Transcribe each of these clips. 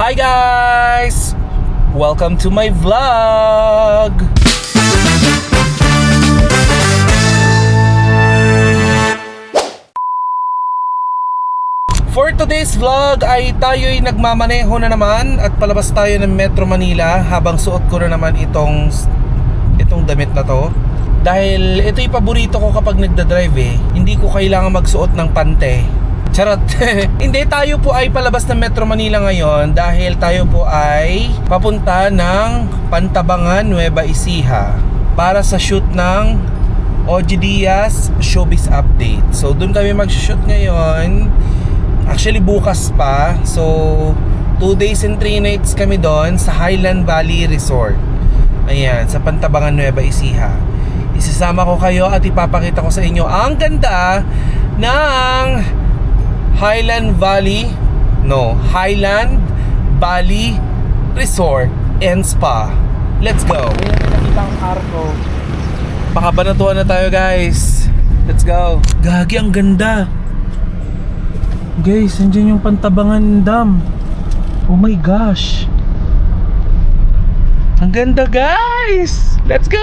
Hi guys! Welcome to my vlog! For today's vlog ay tayo'y nagmamaneho na naman at palabas tayo ng Metro Manila habang suot ko na naman itong damit na to. Dahil ito'y paborito ko kapag nagdadrive eh. Hindi ko kailangan magsuot ng pante. Charot! Hindi, tayo po ay palabas ng Metro Manila ngayon dahil tayo po ay papunta ng Pantabangan, Nueva Ecija para sa shoot ng OG Diaz Showbiz Update. So doon kami mag-shoot ngayon. Actually bukas pa. So 2 days and 3 nights kami doon sa Highland Valley Resort. Ayan, sa Pantabangan, Nueva Ecija. Isasama ko kayo at ipapakita ko sa inyo ang ganda ng Highland Valley Resort and Spa. Let's go. Ayan, nakita ang arko. Baka banatuan na tayo guys. Let's go. Gagi, ang ganda. Guys, andyan yung Pantabangan Dam. Oh my gosh. Ang ganda guys. Let's go.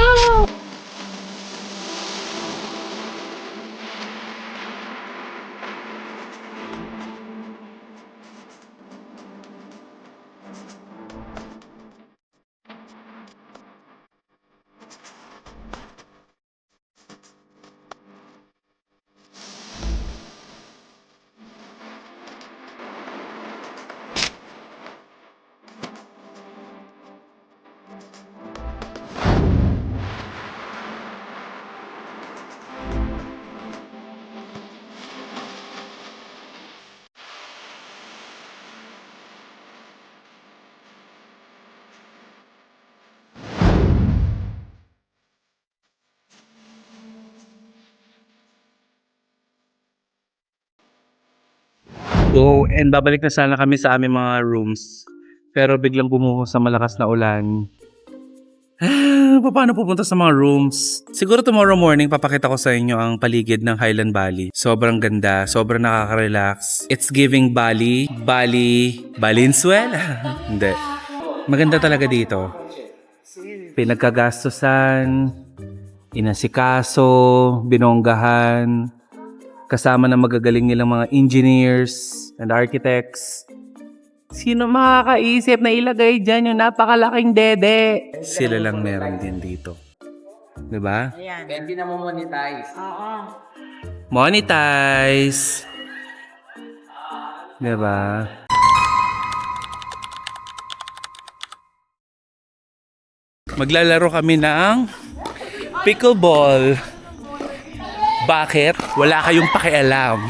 So, and babalik na sana kami sa aming mga rooms. Pero biglang bumuhos sa malakas na ulan. Paano pupunta sa mga rooms? Siguro tomorrow morning papakita ko sa inyo ang paligid ng Highland Valley. Sobrang ganda, sobrang nakaka-relax. It's giving Bali Valenzuela. Hindi. Maganda talaga dito. Pinagkagastosan, inasikaso, binonggahan, kasama ng magagaling nilang mga engineers and architects. Sino makakaisip na ilagay dyan yung napakalaking dede? Sila lang meron din dito. Diba? Ayan. Pwede na mo monetize. Oo. Monetize! Diba? Maglalaro kami ng pickleball. Bakit? Wala kayong pakialam.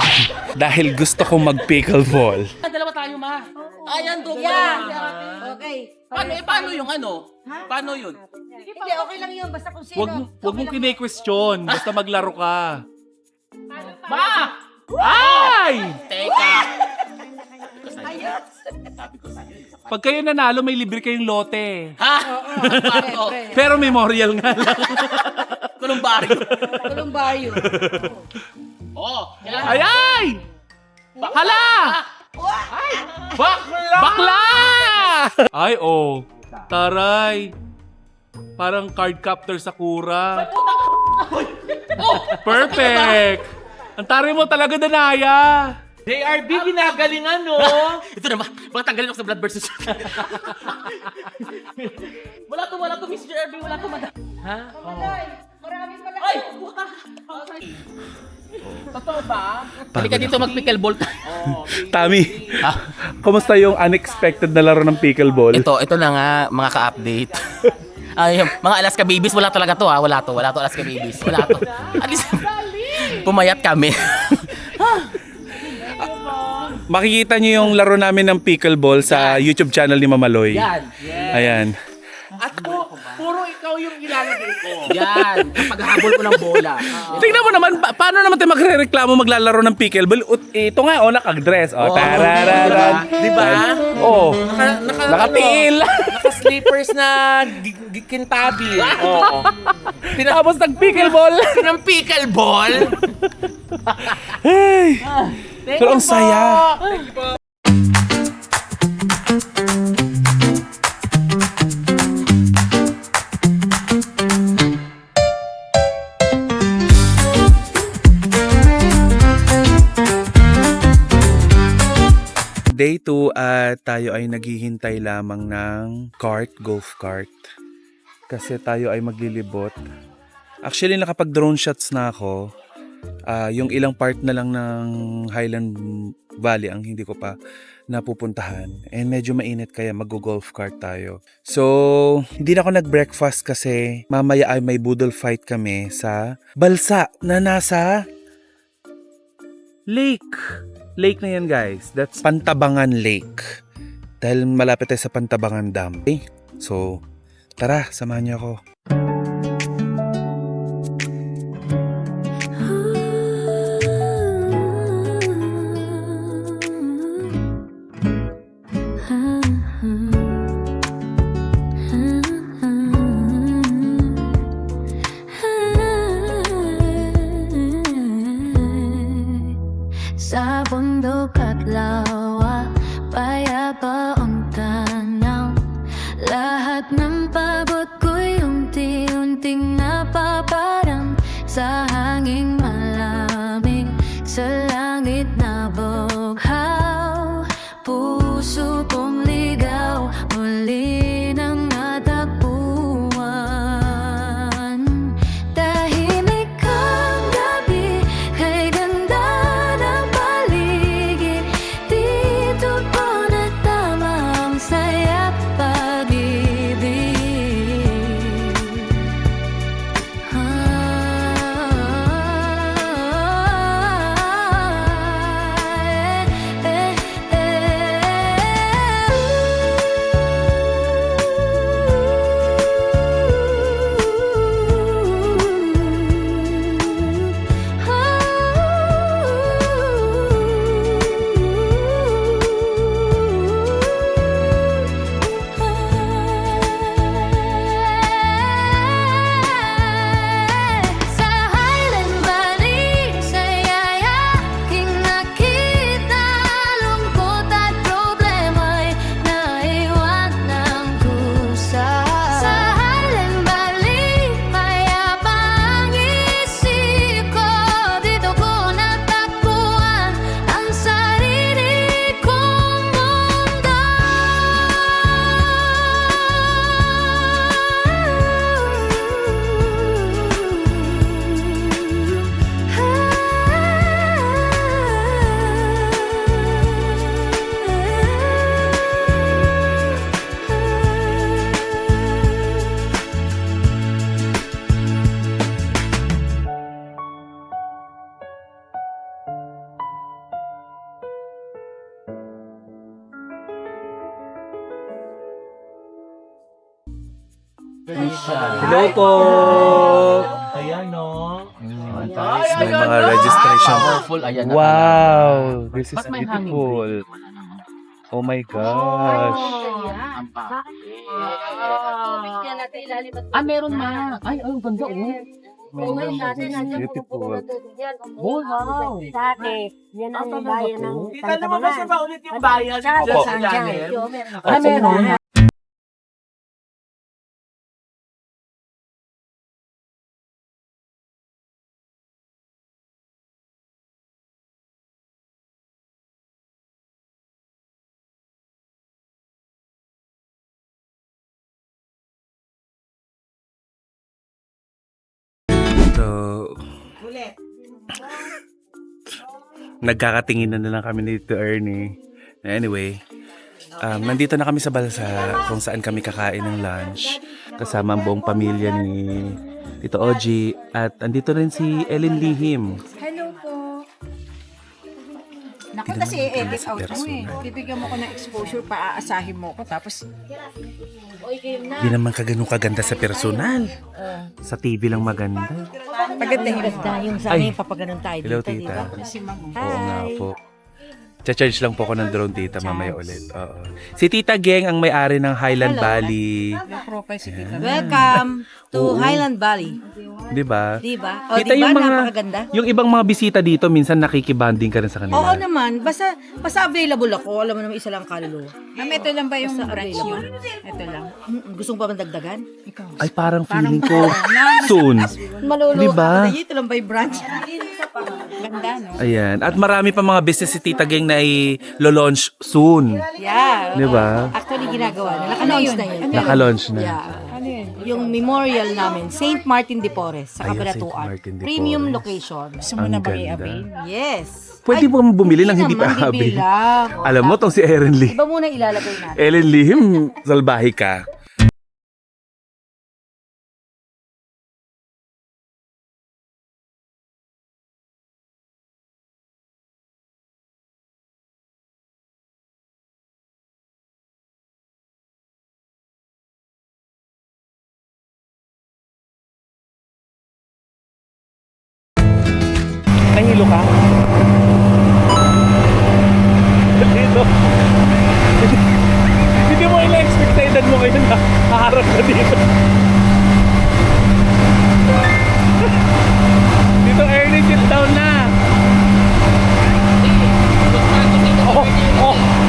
Dahil gusto kong mag-pickleball. Dalawa tayo, ma. Ayan, doon. Yeah. Okay. Paano yung ano? Ha? Paano yun? Hindi, okay lang yun. Basta kung sino. Wag mong kine-question. Basta maglaro ka. Ma! Ay! Teka! Ayos. Pag kayo nanalo, may libre kayong lote. Ha? Paano? Pero memorial nga lang. Kulumbaryo. Columbario. Oh, kailangan. Ay! Ay! Hala! Ay! Bakla! Ay, oh. Taray. Parang card captor sa kura. Perfect! Ang taray mo talaga, Danaya. JRB, ginagalingan, no? Ito na, baka tanggalin ako sa blood versus. Wala to, Miss JRB. Wala to, madam. Ha? Marami pala. Ay! Totoo ba? Halika dito mag-pickleball tayo. Tami, kumusta yung unexpected na laro ng pickleball? Ito na nga, mga ka-update. Ay, mga Alaska Babies, wala talaga to ha. Wala to Alaska Babies. Wala to. At least, pumayat kami. Makikita niyo yung laro namin ng pickleball sa YouTube channel ni Mamaloy. Yan. Ayan. At puro ikaw yung ilalagay ko. Yan. Paghabol ko ng bola. Tingnan mo naman, paano naman tayo magre-reklamo maglalaro ng pickleball? Ito nga, nakag-dress. Oh, tarararan. Diba? Oh, nakatiil. Naka-slippers na kintabi. Oo. Tapos nag-pickleball. Ng pickleball? Hey. Thank Pero you ang saya. po. Thank you po. Day 2 at tayo ay naghihintay lamang ng golf cart. Kasi tayo ay maglilibot. Actually, nakapag-drone shots na ako. Yung ilang part na lang ng Highland Valley ang hindi ko pa napupuntahan. And medyo mainit kaya mag-golf cart tayo. So, hindi na ako nag-breakfast kasi mamaya ay may budol fight kami sa balsa na nasa lake. Lake na yan, guys. That's Pantabangan Lake. Dahil malapit tayo sa Pantabangan Dam. Okay? So, tara, samahan niyo ako. Sa bundok at lawa, payapa ang tanaw. Lahat ng pagod ko'y unti-unting napaparang sa hanging malamig, sa langit na bughaw. Puso kong ligaw, muli nang natagpuan. Tahimik ang gabi, kay ganda ng paligid. Dito ko natama ang saya pag-ibig. Sa Highland Valley, sa yayaking nakita, lungkot at problema'y naiwan ng kusa. Sa Highland Valley, payapa ang isip ko. Dito ko natagpuan ang sarili kong mundo. Hello po! Ayan, no? May mga registration. Powerful, ayan. Wow! This is Ba't may hanging beautiful. Oh my gosh! Bigyan natin ilalim at Meron na. Ay, ang ganda, oh. Beautiful. Wow. Dati, yan ang bayan ng Kita naman ba ba ulit yung bayan? Opo. Sa channel? Meron. So, nagkakatingin na lang kami ni Tito Ernie. Anyway, nandito na kami sa balsa kung saan kami kakain ng lunch kasama ang buong pamilya ni Tito Oji at andito rin si Ellen Lihim. Hello po. Naku, Hindi kasi naman i-edit sa out mo eh. personal. Bibigyan mo ko ng exposure, paaasahin mo ko, tapos Di naman kaganda sa personal. Sa TV lang maganda. pagandahin mo. Yung sana Ay. papaganon tayo Hello, tita. Si Mang. Oo nga po. Cha-charge lang po ako ng drone, tita, mamaya ulit. Oo. Si Tita Geng ang may-ari ng Highland Valley. May profile si Tita. Welcome to Oo. Highland Valley. Di ba? Diba? O, Kita diba? yung mga, Napakaganda. yung ibang mga bisita dito, minsan nakikibanding ka rin sa kanila. Oo naman. Basta available ako. Alam mo naman, isa lang kaluluwa. Ma'am, ito lang ba yung Basta branch available. nyo? Ito lang. Gusto mo pa bang dagdagan? Ikaw. Ay, parang feeling ko soon. Maluluwa Diba? ka. Ito lang ba yung branch? Ganda, no? Ayan. At marami pa mga business si Tita Geng na i-launch soon. Yeah. Di ba? Actually, ginagawa na. Naka-launch na yun. Naka-launch na. Yeah. Ano yun? Yung memorial namin, St. Martin de Porres, sa Ayun, Cabanatuan. St. Martin de Premium Porres. location. Gusto mo Ang na bang ganda. i-avail? Yes. Pwede Ay, po kami bumili lang, hindi pa naman, habi. bibilang. Alam mo tong si Erin Lee. Iba muna ilalagay natin. Ellen Lim, salbahe ka. Nahilo ka? Dito. Hindi mo ina-expect na edad mo ngayon na haharap ka dito. Dito early sit down na.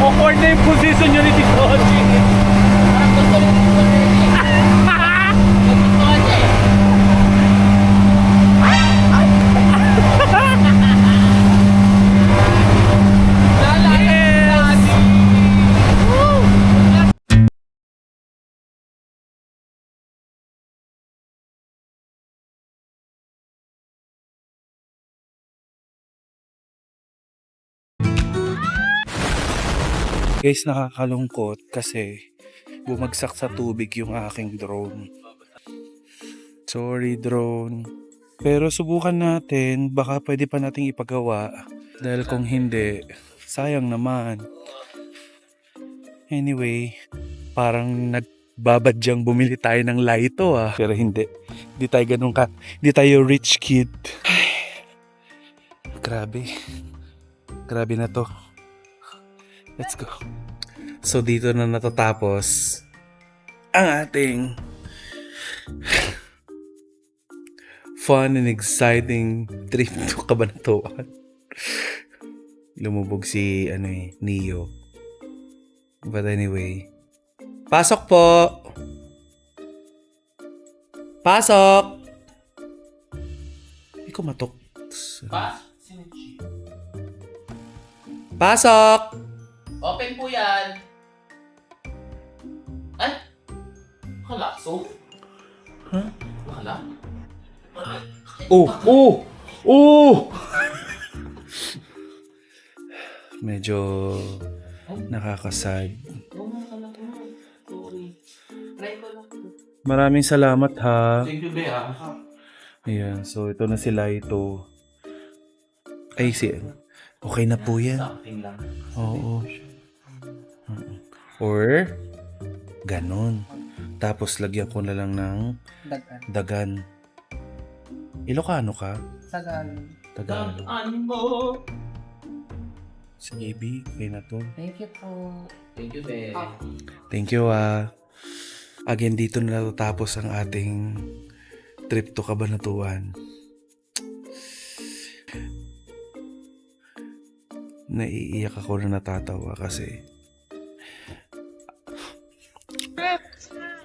Awkward na yung position nyo ni Tito Ochi. Guys, nakakalungkot kasi bumagsak sa tubig yung aking drone. Sorry drone. Pero subukan natin, baka pwede pa nating ipagawa. Dahil kung hindi, sayang naman. Anyway, parang nagbabadyang bumili tayo ng lighto ah. Pero hindi. Hindi tayo ganun ka. Hindi tayo rich kid. Ay, grabe. Grabe na to. Let's go. So dito na natatapos ang ating fun and exciting trip to Cabanatuan. Lumubog si Neo. But anyway, pasok po. Pasok. Hindi ko matok. Pasok. Open po yan. Ay! Hala, so? Huh? Hala? Medyo nakakasad. Maraming salamat ha. Thank you, Bea. Ayan, so ito na sila ito. Ay, okay na po yan. Something lang. Oo. Or, ganon. Tapos lagyan ko na lang ng dagan. Ilocano ka? Tagalog. Mo. Sige, B, okay na to. Thank you, Bea. Thank you Again, dito na natatapos ang ating trip to Cabanatuan. Naiiyak ako na natatawa kasi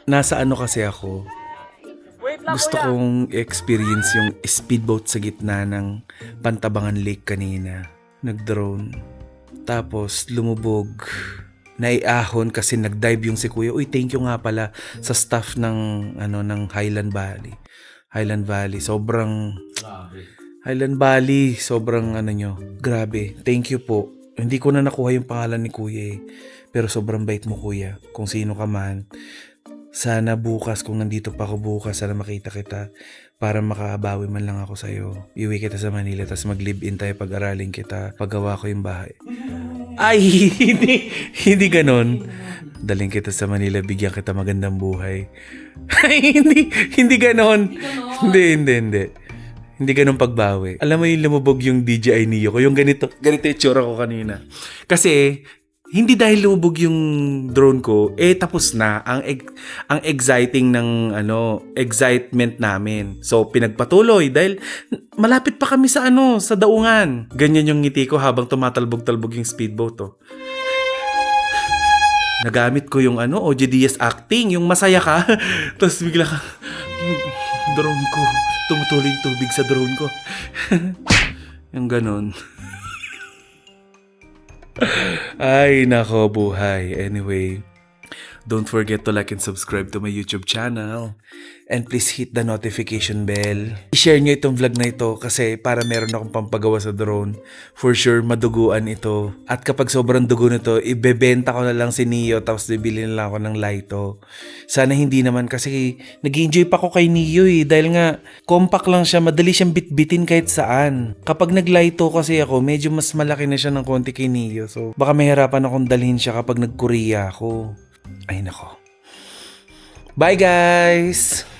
nasa kasi ako. Gusto kong experience yung speedboat sa gitna ng Pantabangan Lake kanina. Nag-drone. Tapos lumubog. Naiahon kasi nag-dive yung si Kuya. Uy, thank you nga pala sa staff ng Highland Valley. Highland Valley, sobrang grabe. Thank you po. Hindi ko na nakuha yung pangalan ni Kuya pero sobrang bait mo, Kuya. Kung sino ka man. Sana bukas, kung nandito pa ako bukas, sana makita kita para makabawi man lang ako sa'yo. Iuwi kita sa Manila, tapos mag-live-in tayo, pag-aralin kita, paggawa ko yung bahay. Ay, hindi ganon. Daling kita sa Manila, bigyan kita magandang buhay. Ay, hindi ganon. Hindi. Hindi ganun pagbawi. Alam mo yung lumubog yung DJI Neo ko, yung ganito yung tsura ko kanina. Kasi, hindi dahil lumubog yung drone ko, tapos na ang exciting ng excitement namin. So pinagpatuloy dahil malapit pa kami sa sa daungan. Ganyan yung ngiti ko habang tumatalbog-talbog yung speedboat Nagamit ko yung OG Diaz acting, yung masaya ka. Tapos bigla ka, yung drone ko, tumutuloy yung tubig sa drone ko. Yung ganun. Ay, nako buhay. Anyway, don't forget to like and subscribe to my YouTube channel. And please hit the notification bell. I-share nyo itong vlog na ito kasi para meron akong pampagawa sa drone. For sure, maduguan ito. At kapag sobrang dugo nito, ibebenta ko na lang si Neo tapos bibili na lang ako ng Lito. Sana hindi naman kasi nag-enjoy pa ko kay Neo dahil nga compact lang siya, madali siyang bitbitin kahit saan. Kapag nag-Lito kasi ako, medyo mas malaki na siya ng konti kay Neo. So baka mahirapan akong dalhin siya kapag nag-Korea ako. Ay nako. Bye guys!